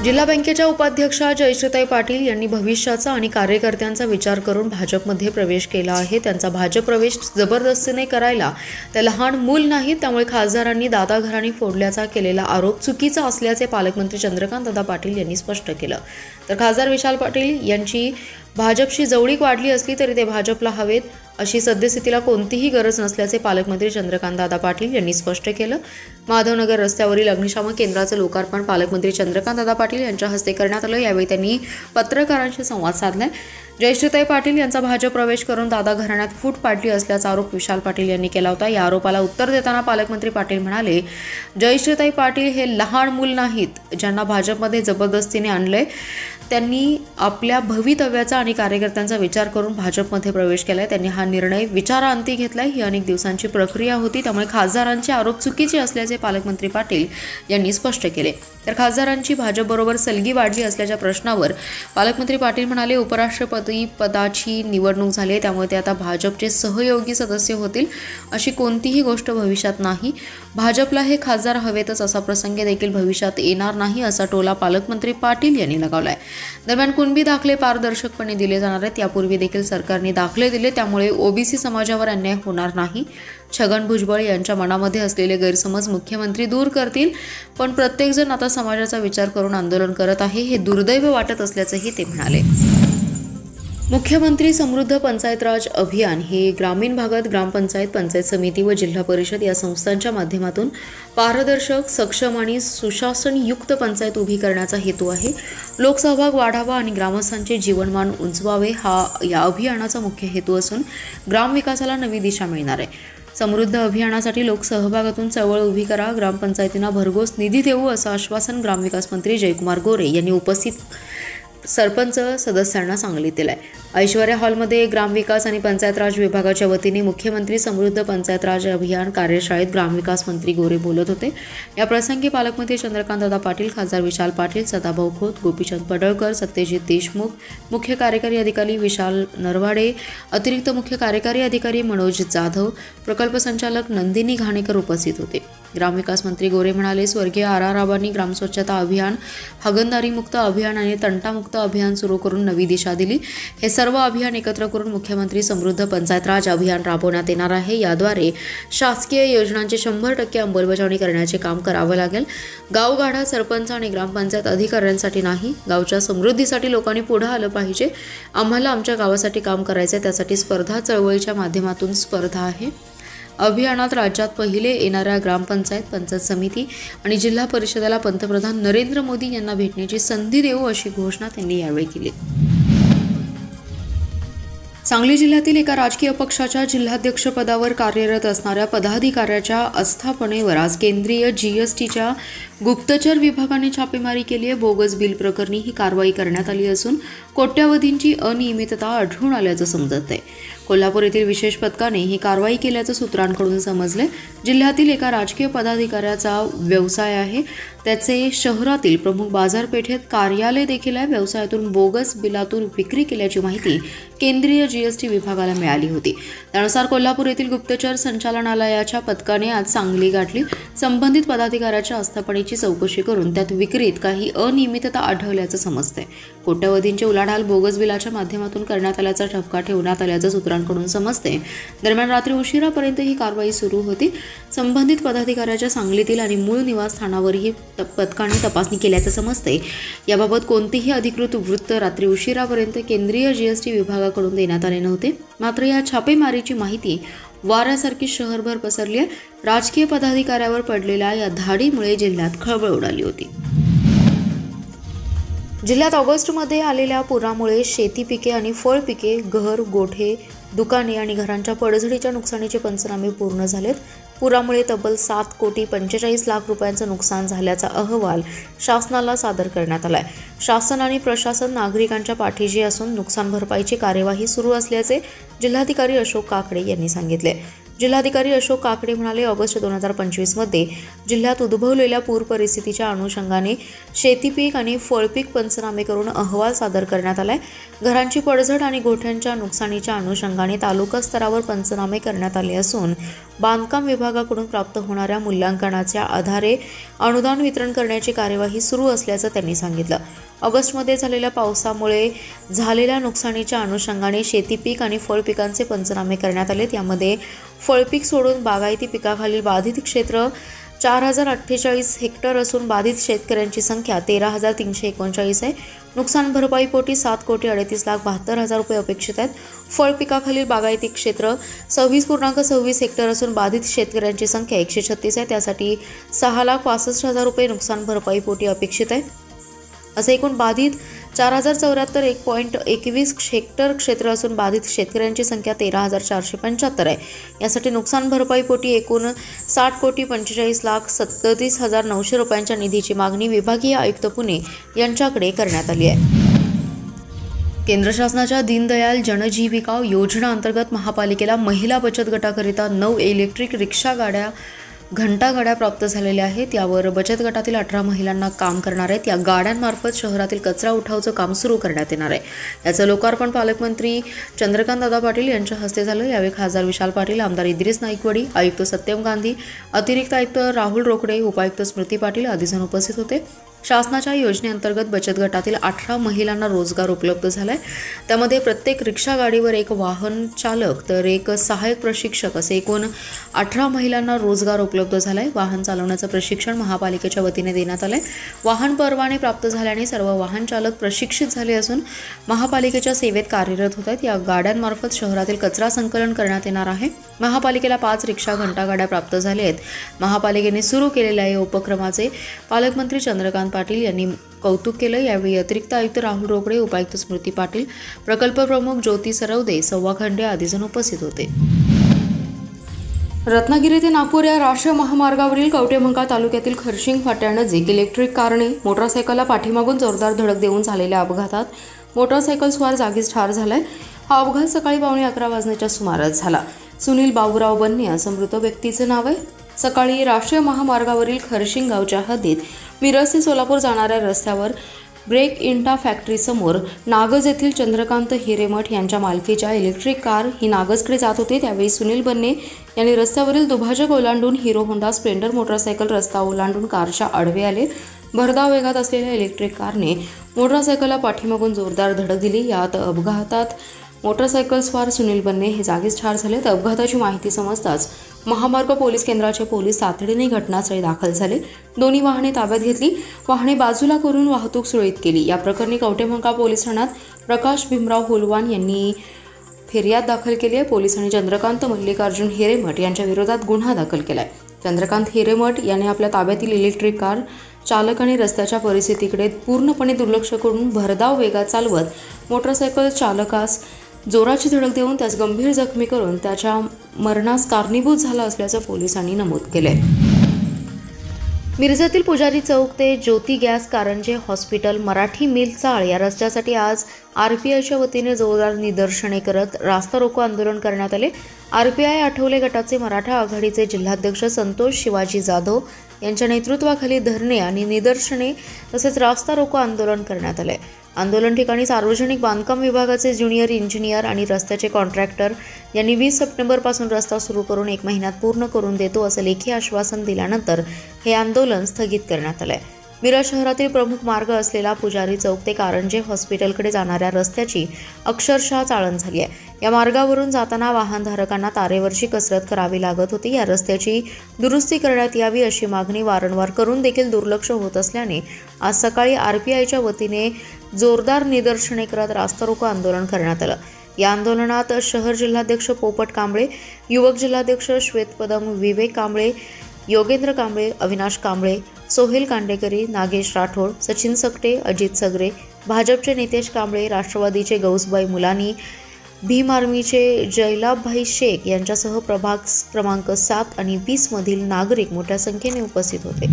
जिल्हा बँकेच्या उपाध्यक्षा जयश्रीताई पाटील यांनी भविष्याचा आणि कार्यकर्त्यांचा विचार करून भाजपमध्ये प्रवेश केला आहे। त्यांचा भाजप प्रवेश जबरदस्तीने करायला ते लहान मूल नाही, त्यामुळे खासदारांनी दादा घराणी फोडल्याचा केलेला आरोप चुकीचा असल्याचे पालकमंत्री चंद्रकांत दादा पाटील यांनी स्पष्ट केलं। तर खासदार विशाल पाटील यांची भाजपशी जवळीक वाढली असली तरी ते भाजपला हवेत अशी सद्यस्थितीला कोणतीही गरज नसल्याचे पालकमंत्री चंद्रकांत दादा पाटील यांनी स्पष्ट केलं। माधवनगर रस्त्यावरील अग्निशामक केंद्राचं लोकार्पण पालकमंत्री चंद्रकांत दादा पाटील यांच्या हस्ते करण्यात आलं। यावेळी त्यांनी पत्रकारांशी संवाद साधला। जयश्रीताई पाटील यांचा भाजप प्रवेश करून दादा घराण्यात फूट पाडली असल्याचा आरोप विशाल पाटील यांनी केला होता। या आरोपाला उत्तर देताना पालकमंत्री पाटील म्हणाले, जयश्रीताई पाटील हे लहान मूल नाहीत, ज्यांना भाजपमध्ये जबरदस्तीने आणले। त्यांनी आपल्या भवितव्याचा आणि कार्यकर्त्यांचा विचार करून भाजपमध्ये प्रवेश केलाय। त्यांनी हा निर्णय विचारांती घेतलाय। ही अनेक दिवसांची प्रक्रिया होती, त्यामुळे खासदारांचे आरोप चुकीचे असल्याचे पालकमंत्री पाटील यांनी स्पष्ट केले। तर खासदारांची भाजपबरोबर सलगी वाढली असल्याच्या प्रश्नावर पालकमंत्री पाटील म्हणाले, उपराष्ट्रपती पदाची निवडणूक झाली, त्यामुळे ते आता भाजपचे सहयोगी सदस्य होतील, अशी कोणतीही गोष्ट भविष्यात नाही। भाजपला हे खासदार हवेतच असा प्रसंग देखील भविष्यात येणार नाही, असा टोला पालकमंत्री पाटील यांनी लगावलाय। दरम्यान कुणबी दाखले पारदर्शकपणे दिले जाणार आहेत। यापूर्वी देखील सरकारने दाखले दिले, त्यामुळे ओबीसी समाजावर अन्याय होणार नाही। छगन भुजबळ यांच्या मनामध्ये असलेले गैरसमज मुख्यमंत्री दूर करतील, पण प्रत्येकजण आता समाजाचा विचार करून आंदोलन करत आहे, हे दुर्दैव वाटत असल्याचंही ते म्हणाले। मुख्यमंत्री समृद्ध पंचायत राज अभियान हे ग्रामीण भागात ग्रामपंचायत, पंचायत समिती व जिल्हा परिषद या संस्थांच्या माध्यमातून पारदर्शक, सक्षम आणि सुशासनयुक्त पंचायत उभी करण्याचा हेतू आहे। लोकसहभाग वाढावा आणि ग्रामस्थांचे जीवनमान उंचवावे हा या अभियानाचा मुख्य हेतू असून ग्रामविकासाला नवी दिशा मिळणार आहे। समृद्ध अभियानासाठी लोकसहभागातून चळवळ उभी करा, ग्रामपंचायतींना भरघोस निधी देऊ, असं आश्वासन ग्रामविकास मंत्री जयकुमार गोरे यांनी उपस्थित सरपंच सदस्यांना सांगलीत दिलाय। ऐश्वर्या हॉलमध्ये ग्रामविकास आणि पंचायत राज विभागाच्या वतीने मुख्यमंत्री समृद्ध पंचायत राज अभियान कार्यशाळेत ग्रामविकास मंत्री गोरे बोलत होते। या प्रसंगी पालकमंत्री चंद्रकांत दादा पाटील, खासदार विशाल पाटील, सदाभाऊ खोत, गोपीचंद पडळकर, सत्यजित देशमुख, मुख्य कार्यकारी अधिकारी विशाल नरवाडे, अतिरिक्त मुख्य कार्यकारी अधिकारी मनोज जाधव, प्रकल्प संचालक नंदिनी घाणेकर उपस्थित होते। ग्रामविकास मंत्री गोरे म्हणाले, स्वर्गीय आबांनी ग्रामस्वच्छता अभियान, हागणदारी मुक्त अभियान आणि तंटामुक्त अभियान सुरू करून नवी दिशा दिली। हे सर्व अभियान एकत्र करून मुख्यमंत्री समृद्ध पंचायत राज अभियान राबवण्यात येणार आहे। याद्वारे शासकीय योजनांची 100% अंमलबजावणी करण्याचे काम करावं लागेल। गावगाडा, सरपंच आणि ग्रामपंचायत अधिकाऱ्यांसाठी नाही, गावच्या समृद्धीसाठी लोकांनी पुढे आलं पाहिजे। आम्हाला आमच्या गावासाठी काम करायचं, त्यासाठी स्पर्धा चळवळीच्या माध्यमातून स्पर्धा आहे। अभियानात राज्यात पहिले येणाऱ्या ग्रामपंचायत, पंचायत समिती आणि जिल्हा परिषदेला पंतप्रधान नरेंद्र मोदी यांना भेटण्याची संधी देऊ, अशी घोषणा त्यांनी यावेळी केली। सांगली जिल्ह्यातील एका राजकीय पक्षाच्या जिल्हाध्यक्षपदावर कार्यरत असणाऱ्या पदाधिकाऱ्याच्या आस्थापनेवर आज केंद्रीय जीएसटीच्या गुप्तचर विभागाने छापेमारी केली आहे। बोगस बिल प्रकरणी ही कारवाई करण्यात आली असून कोट्यवधींची अनियमितता आढळून आल्याचं समजत आहे। कोल्हापूर येथील विशेष पथकाने ही कारवाई केल्याचं सूत्रांकडून समजले। जिल्ह्यातील एका राजकीय पदाधिकाऱ्याचा व्यवसाय आहे, त्याचे शहरातील प्रमुख बाजारपेठेत कार्यालय देखील आहे। व्यवसायातून बोगस बिलातून विक्री केल्याची माहिती केंद्रीय जीएसटी विभागाला मिळाली होती। त्यानुसार कोल्हापूर येथील गुप्तचर संचालनालयाच्या पथकाने आज सांगली गाठली। संबंधित पदाधिकाऱ्याच्या आस्थापनेची चौकशी करून त्यात विक्रीत काही अनियमितता आढळल्याचं समजतंय। कोट्यवधींचे उलाढाल बोगस बिलाच्या माध्यमातून करण्यात आल्याचा ठपका ठेवण्यात आल्याचं सूत्रांकडून समजते। दरम्यान रात्री उशिरापर्यंत ही कारवाई सुरू होती। संबंधित पदाधिकाऱ्याच्या सांगलीतील आणि मूळ निवासस्थानावरही पथकाने तपासणी केल्याचं समजते। याबाबत कोणतेही अधिकृत वृत्त रात्री उशिरापर्यंत केंद्रीय जीएसटी विभागाकडून देण्यात आले नव्हते। मात्र या छापेमारीची माहिती वाऱ्यासारखी शहरभर पसरली आहे। राजकीय पदाधिकाऱ्यावर पडलेल्या या धाडीमुळे जिल्ह्यात खळबळ उडाली होती। जिल्ह्यात ऑगस्टमध्ये आलेल्या पुरामुळे शेती पिके आणि फळ पिके, घर, गोठे, दुकाने आणि घरांच्या पडझडीच्या नुकसानीचे पंचनामे पूर्ण झालेत। पुरामुळे तब्बल 7,45,00,000 रुपयांचं नुकसान झाल्याचा अहवाल शासनाला सादर करण्यात आलाय। शासन आणि प्रशासन नागरिकांच्या पाठीशी असून नुकसान भरपाईची कार्यवाही सुरू असल्याचे जिल्हाधिकारी अशोक काकडे यांनी सांगितले। जिल्हाधिकारी अशोक काकडे म्हणाले, ऑगस्ट 2025 मध्ये जिल्ह्यात उद्भवलेल्या पूर परिस्थितीच्या अनुषंगाने शेतीपीक आणि फळपीक पंचनामे करून अहवाल सादर करण्यात आलाय। घरांची पडझड आणि गोठ्यांच्या नुकसानीच्या अनुषंगाने तालुका स्तरावर पंचनामे करण्यात आले असून बांधकाम विभागाकडून प्राप्त होणाऱ्या मूल्यांकनाच्या आधारे अनुदान वितरण करण्याची कार्यवाही सुरू असल्याचं त्यांनी सांगितलं। ऑगस्टमध्ये झालेल्या पावसामुळे झालेल्या नुकसानीच्या अनुषंगाने शेतीपीक आणि फळपिकांचे पंचनामे करण्यात आले। यामध्ये फळपीक सोडून बागायती पिकाखालील बाधित क्षेत्र 4048 हेक्टर असून बाधित शेतकऱ्यांची संख्या 13,339 आहे। नुकसान भरपाईपोटी 7,38,72,000 रुपये अपेक्षित आहेत। फळ पिकाखालील बागायती क्षेत्र 26.26 हेक्टर असून बाधित शेतकऱ्यांची संख्या 136 आहे। त्यासाठी 6,65,000 रुपये नुकसान भरपाईपोटी अपेक्षित आहे। असे एकूण बाधित 4,074 1.21 हेक्टर क्षेत्र असून बाधित शेतकऱ्यांची संख्या 13,475 आहे। यासाठी नुकसान भरपाईपोटी एकूण 60,45,37,900 रुपयांच्या निधीची मागणी विभागीय आयुक्त पुणे यांच्याकडे करण्यात आली आहे। केंद्र शासनाच्या दीनदयाल जनजीविका योजना अंतर्गत महापालिकेला महिला बचत गटाकरिता 9 इलेक्ट्रिक रिक्षा गाड्या घंटा गाड्या प्राप्त झालेल्या आहेत। यावर बचत गटातील 18 महिलांना काम करणार आहेत। या गाड्यांमार्फत शहरातील कचरा उठावचं काम सुरू करण्यात येणार आहे। याचं लोकार्पण पालकमंत्री चंद्रकांत दादा पाटील यांच्या हस्ते झालं। यावेळी खासदार विशाल पाटील, आमदार इद्रिस नाईकवडी, आयुक्त सत्यम गांधी, अतिरिक्त आयुक्त राहुल रोकडे, उपायुक्त स्मृती पाटील आदी जण उपस्थित होते। शासनाच्या योजनेअंतर्गत बचत गटातील 18 महिलांना रोजगार उपलब्ध झालाय। त्यामध्ये प्रत्येक रिक्षा गाडीवर एक वाहन चालक तर एक सहाय्यक प्रशिक्षक असे एकूण 18 महिलांना रोजगार उपलब्ध झालाय। वाहन चालवण्याचं प्रशिक्षण महापालिकेच्या वतीने देण्यात आलंय। वाहन परवाने प्राप्त झाल्याने सर्व वाहन चालक प्रशिक्षित झाले असून महापालिकेच्या सेवेत कार्यरत होत आहेत। या गाड्यांमार्फत शहरातील कचरा संकलन करण्यात येणार आहे। महापालिकेला 5 रिक्षा घंटा गाड्या प्राप्त झाल्या आहेत। महापालिकेने सुरू केलेल्या या उपक्रमाचे पालकमंत्री चंद्रकांत पाटील यांनी कौतुक केलं। यावेळी अतिरिक्त आयुक्त राहुल रोकडे, उपायुक्त स्मृती पाटील, प्रकल्प प्रमुख ज्योती सरवदे, सव्वा खंडे आदी जण उपस्थित होते। रत्नागिरी ते नागपूर या राष्ट्रीय महामार्गावरील कवटेमंका तालुक्यातील खरशिंग फाट्यानजीक इलेक्ट्रिक कारने मोटारसायकलला पाठीमागून जोरदार धडक देऊन झालेल्या अपघातात मोटारसायकल स्वार जागीच ठार झालाय। हा अपघात सकाळी 11:15 वाजण्याच्या सुमारास झाला। सुनील बाबूराव बन्ने असं मृत व्यक्तीचं नाव आहे। सकाळी राष्ट्रीय महामार्गावरील खरशिंग गावच्या हद्दीत मिरज ते सोलापूर जाणाऱ्या रस्त्यावर ब्रेक इंटा फॅक्टरी समोर नागज येथील चंद्रकांत हिरेमठ यांच्या मालकीच्या इलेक्ट्रिक कार ही नागजकडे जात होती। त्यावेळी सुनील बन्ने यांनी रस्त्यावरील दुभाजक ओलांडून हिरो होंडा स्प्लेंडर मोटारसायकल रस्ता ओलांडून कारच्या आडवे आले। भरधाव वेगात असलेल्या इलेक्ट्रिक कारने मोटारसायकलला पाठीमागून जोरदार धडक दिली। यात अपघातात मोटारसायकल स्वार सुनील बन्ने हे जागीच ठार झाले। तर अपघाताची माहिती समजताच महामार्ग पोलीस केंद्राचे पोलीस तातडीने घटनास्थळी दाखल झाले। दोन्ही वाहने ताब्यात घेतली, वाहने बाजूला करून वाहतूक सुरळीत केली। या प्रकरणी कवटेमंका पोलीस ठाण्यात प्रकाश भीमराव हुलवान यांनी फिर्याद दाखल केली आहे। पोलिसांनी चंद्रकांत मल्लिकार्जुन हिरेमठ यांच्या विरोधात गुन्हा दाखल केलाय। चंद्रकांत हिरेमठ यांनी आपल्या ताब्यातील इलेक्ट्रिक कार चालक आणि रस्त्याच्या परिस्थितीकडे पूर्णपणे दुर्लक्ष करून भरधाव वेगात चालवत मोटारसायकल चालकास जोराची धडक देऊन त्यास गंभीर जखमी करून त्याच्या मरणास कारणीभूत झाला असल्याचं पोलिसांनी नमूद केलंय। मिरजेतील पुजारी चौक ते ज्योती गॅस कारंजे हॉस्पिटल मराठी मिल चाळ या रस्त्यासाठी आज आरपीआयच्या वतीने जोरदार निदर्शने करत रास्ता रोको आंदोलन करण्यात आले। आरपीआय आठवले गटाचे मराठा आघाडीचे जिल्हाध्यक्ष संतोष शिवाजी जाधव यांच्या नेतृत्वाखाली धरणे आणि निदर्शने तसेच रास्ता रोको आंदोलन करण्यात आले। आंदोलन ठिकाणी सार्वजनिक बांधकाम विभागाचे ज्युनियर इंजिनियर आणि रस्त्याचे कॉन्ट्रॅक्टर यांनी 20 सप्टेंबरपासून रस्ता सुरू करून 1 महिन्यात पूर्ण करून देतो असं लेखी आश्वासन दिल्यानंतर हे आंदोलन स्थगित करण्यात आले। मिरज शहरातील प्रमुख मार्ग असलेला पुजारी चौक ते कारंजे हॉस्पिटलकडे जाणाऱ्या रस्त्याची अक्षरशः चाळण झाली आहे। या मार्गावरून जाताना वाहनधारकांना तारेवरची कसरत करावी लागत होती। या रस्त्याची दुरुस्ती करण्यात यावी अशी मागणी वारंवार करून देखील दुर्लक्ष होत असल्याने आज सकाळी आरपीआयच्या वतीने जोरदार निदर्शने करत रास्ता रोको आंदोलन करण्यात आलं। या आंदोलनात शहर जिल्हाध्यक्ष पोपट कांबळे, युवक जिल्हाध्यक्ष श्वेतपदम विवेक कांबळे, योगेंद्र कांबळे, अविनाश कांबळे, सोहेल कांडेकरी, नागेश राठोड, सचिन सकटे, अजित सगरे, भाजपचे नितेश कांबळे, राष्ट्रवादीचे गौसबाई मुलानी, भीम आर्मीचे जयलाभभाई शेख यांच्यासह प्रभाग क्रमांक 7 आणि 20 मधील नागरिक मोठ्या संख्येने उपस्थित होते।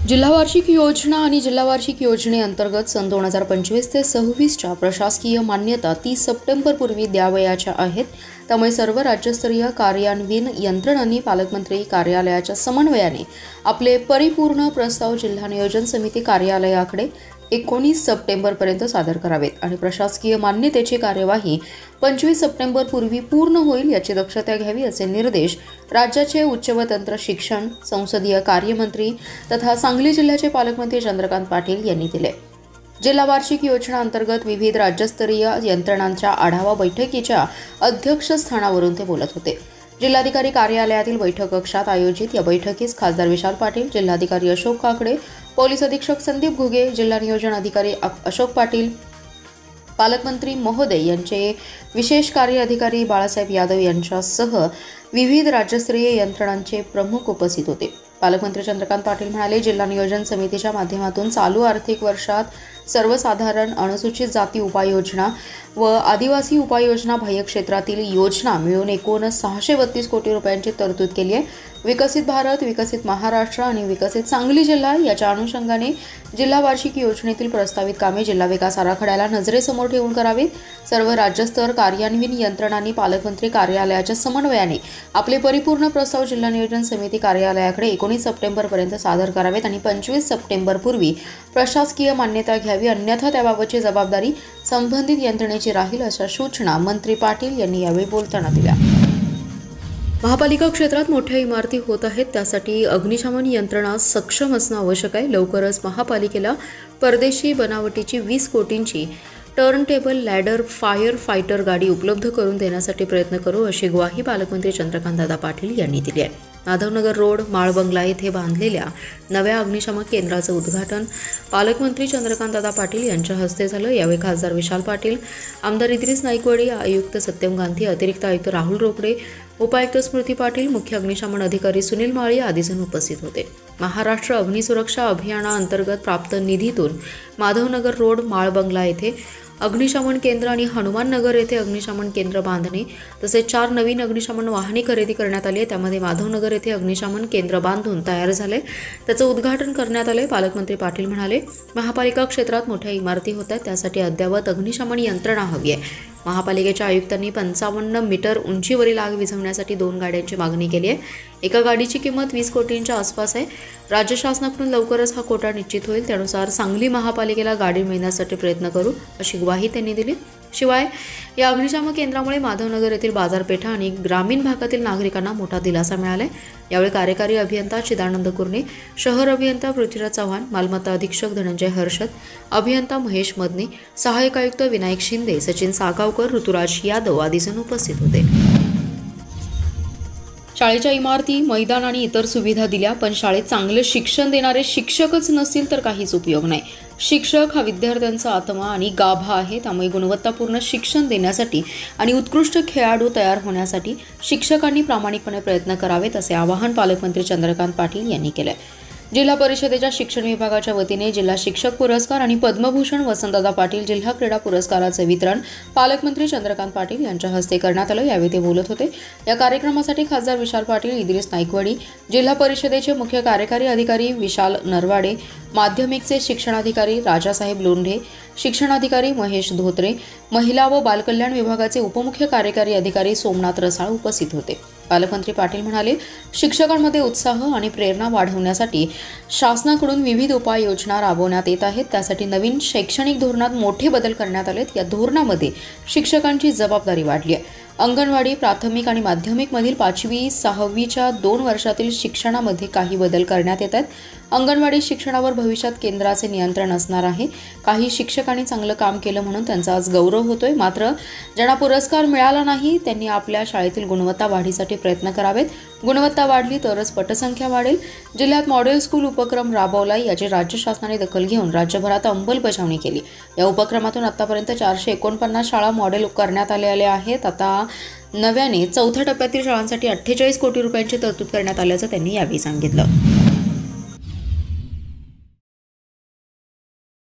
जिल्हा वार्षिक योजना आणि जिल्हा वार्षिक योजनेअंतर्गत सन 2025 ते 26च्या प्रशासकीय मान्यता 30 सप्टेंबरपूर्वी द्यावयाच्या आहेत. त्यामुळे सर्व राज्यस्तरीय कार्यान्वयन यंत्रणांनी पालकमंत्री कार्यालयाच्या समन्वयाने आपले परिपूर्ण प्रस्ताव जिल्हा नियोजन समिती कार्यालयाकडे 19 सप्टेंबरपर्यंत सादर करावेत आणि प्रशासकीय मान्यतेची कार्यवाही 25 सप्टेंबरपूर्वी पूर्ण होईल याची दक्षता घ्यावी असे निर्देश राज्याचे उच्च व तंत्र शिक्षण संसदीय कार्यमंत्री तथा सांगली जिल्ह्याचे पालकमंत्री चंद्रकांत पाटील यांनी दिले. जिल्हा वार्षिक योजना अंतर्गत विविध राज्यस्तरीय यंत्रणांच्या आढावा बैठकीच्या अध्यक्षस्थानावरून ते बोलत होते. जिल्हाधिकारी कार्यालयातील बैठक कक्षात आयोजित या बैठकीस खासदार विशाल पाटील, जिल्हाधिकारी अशोक काकडे, पोलीस अधीक्षक संदीप घुगे, जिल्हा नियोजन अधिकारी अशोक पाटील, पालकमंत्री महोदय यांचे विशेष कार्य अधिकारी बाळासाहेब यादव यांच्यासह विविध राज्यस्तरीय यंत्रणांचे प्रमुख उपस्थित होते. पालकमंत्री चंद्रकांत पाटील म्हणाले, जिल्हा नियोजन समितीच्या माध्यमातून चालू आर्थिक वर्षात सर्वसाधारण अनुसूचित जाती उपाययोजना व आदिवासी उपाययोजना बाह्य क्षेत्रातील योजना मिळून एकूण 632 कोटी रुपयांची तरतूद केली आहे. विकसित भारत, विकसित महाराष्ट्र आणि विकसित सांगली जिल्हा याच्या अनुषंगाने जिल्हा वार्षिक योजनेतील प्रस्तावित कामे जिल्हा विकास आराखड्याला नजरेसमोर ठेवून करावीत. सर्व राज्यस्तर कार्यान्वयन यंत्रणांनी पालकमंत्री कार्यालयाच्या समन्वयाने आपले परिपूर्ण प्रस्ताव जिल्हा नियोजन समिती कार्यालयाकडे 19 सप्टेंबरपर्यंत सादर करावेत आणि 25 सप्टेंबरपूर्वी प्रशासकीय मान्यता घ्यावी, अन्यथा त्याबाबतची जबाबदारी संबंधित यंत्रणेची राहील अशा सूचना मंत्री पाटील यांनी यावेळी बोलताना दिल्या. महापालिका क्षेत्रात मोठ्या इमारती होत आहेत, त्यासाठी अग्निशमन यंत्रणा सक्षम असणं आवश्यक आहे. लवकरच महापालिकेला परदेशी बनावटीची 20 कोटींची टर्नटेबल लॅडर फायर फायटर गाडी उपलब्ध करून देण्यासाठी प्रयत्न करू अशी ग्वाही पालकमंत्री चंद्रकांतदादा पाटील यांनी दिली आहे. माधवनगर रोड माळबंगला येथे बांधलेल्या नव्या अग्निशमन केंद्राचं उद्घाटन पालकमंत्री चंद्रकांतदादा पाटील यांच्या हस्ते झालं. यावेळी खासदार विशाल पाटील, आमदार इद्रिस नाईकवाडी, आयुक्त सत्यम गांधी, अतिरिक्त आयुक्त राहुल रोकडे, उपायुक्त स्मृती पाटील, मुख्य अग्निशमन अधिकारी सुनील माळी आदी जण उपस्थित होते. महाराष्ट्र अग्निसुरक्षा अभियानाअंतर्गत प्राप्त निधीतून माधवनगर रोड माळबंगला येथे अग्निशमन केंद्र आणि हनुमान नगर येथे अग्निशमन केंद्र बांधणे तसेच 4 नवीन अग्निशमन वाहने खरेदी करण्यात आली. त्यामध्ये माधवनगर येथे अग्निशमन केंद्र बांधून तयार झाले, त्याचं उद्घाटन करण्यात आले. पालकमंत्री पाटील म्हणाले, महापालिका क्षेत्रात मोठ्या इमारती होत आहेत, त्यासाठी अद्ययावत अग्निशमन यंत्रणा हवी आहे. महापालिकेच्या आयुक्तांनी 55 मीटर उंचीवरील आग विझवण्यासाठी 2 गाड्यांची मागणी केली आहे. एका गाडीची किंमत 20 कोटींच्या आसपास आहे. राज्य शासनाकडून लवकरच हा कोटा निश्चित होईल, त्यानुसार सांगली महापालिकेला गाडी मिळण्यासाठी प्रयत्न करू अशी ग्वाही त्यांनी दिली. शिवाय या अग्निशमन केंद्रामुळे माधवनगर येथील बाजारपेठा आणि ग्रामीण भागातील नागरिकांना मोठा दिलासा मिळाला आहे. यावेळी कार्यकारी अभियंता चिदानंद कुर्णे, शहर अभियंता पृथ्वीराज चव्हाण, मालमत्ता अधीक्षक धनंजय हर्षद, अभियंता महेश मदने, सहाय्यक आयुक्त विनायक शिंदे, सचिन सागावकर, ऋतुराज यादव आदी जण उपस्थित होते. शाळेच्या इमारती, मैदान आणि इतर सुविधा दिल्या, पण शाळेत चांगले शिक्षण देणारे शिक्षकच नसतील तर काहीच उपयोग नाही. शिक्षक हा विद्यार्थ्यांचा आत्मा आणि गाभा आहे. त्यामुळे गुणवत्तापूर्ण शिक्षण देण्यासाठी आणि उत्कृष्ट खेळाडू तयार होण्यासाठी शिक्षकांनी प्रामाणिकपणे प्रयत्न करावेत असे आवाहन पालकमंत्री चंद्रकांत पाटील यांनी केले. जिल्हा परिषदेच्या शिक्षण विभागाच्या वतीने जिल्हा शिक्षक पुरस्कार आणि पद्मभूषण वसंतदादा पाटील जिल्हा क्रीडा पुरस्काराचे वितरण पालकमंत्री चंद्रकांत पाटील यांच्या हस्ते करण्यात आलं. यावेळी ते बोलत होते. या कार्यक्रमासाठी खासदार विशाल पाटील, इद्रिस नाईकवाडी, जिल्हा परिषदेचे मुख्य कार्यकारी अधिकारी विशाल नरवाडे, माध्यमिकचे शिक्षणाधिकारी राजासाहेब लोंढे, शिक्षणाधिकारी महेश धोत्रे, महिला व बालकल्याण विभागाचे उपमुख्य कार्यकारी अधिकारी सोमनाथ रसाळ उपस्थित होते. पालकमंत्री पाटील म्हणाले, शिक्षकांमध्ये उत्साह आणि प्रेरणा वाढवण्यासाठी शासनाकडून विविध उपाययोजना राबवण्यात येत आहेत. त्यासाठी नवीन शैक्षणिक धोरणात मोठे बदल करण्यात आलेत. या धोरणामध्ये शिक्षकांची जबाबदारी वाढली आहे. अंगणवाडी, प्राथमिक आणि माध्यमिकमधील 5वी 6वीच्या 2 वर्षातील शिक्षणामध्ये काही बदल करण्यात येत आहेत. अंगणवाडी शिक्षणावर भविष्यात केंद्राचे नियंत्रण असणार आहे. काही शिक्षकांनी चांगलं काम केलं म्हणून त्यांचा आज गौरव होतोय. मात्र ज्यांना पुरस्कार मिळाला नाही त्यांनी आपल्या शाळेतील गुणवत्ता वाढीसाठी प्रयत्न करावेत. गुणवत्ता वाढली तरच पटसंख्या वाढेल. जिल्ह्यात मॉडेल स्कूल उपक्रम राबवला, याची राज्य शासनाने दखल घेऊन राज्यभरात अंमलबजावणी केली. या उपक्रमातून आतापर्यंत 449 शाळा मॉडेल करण्यात आलेल्या आहेत. आता नव्याने 4थ्या टप्प्यातील शाळांसाठी 48 कोटी रुपयांची तरतूद करण्यात आल्याचं त्यांनी यावेळी सांगितलं.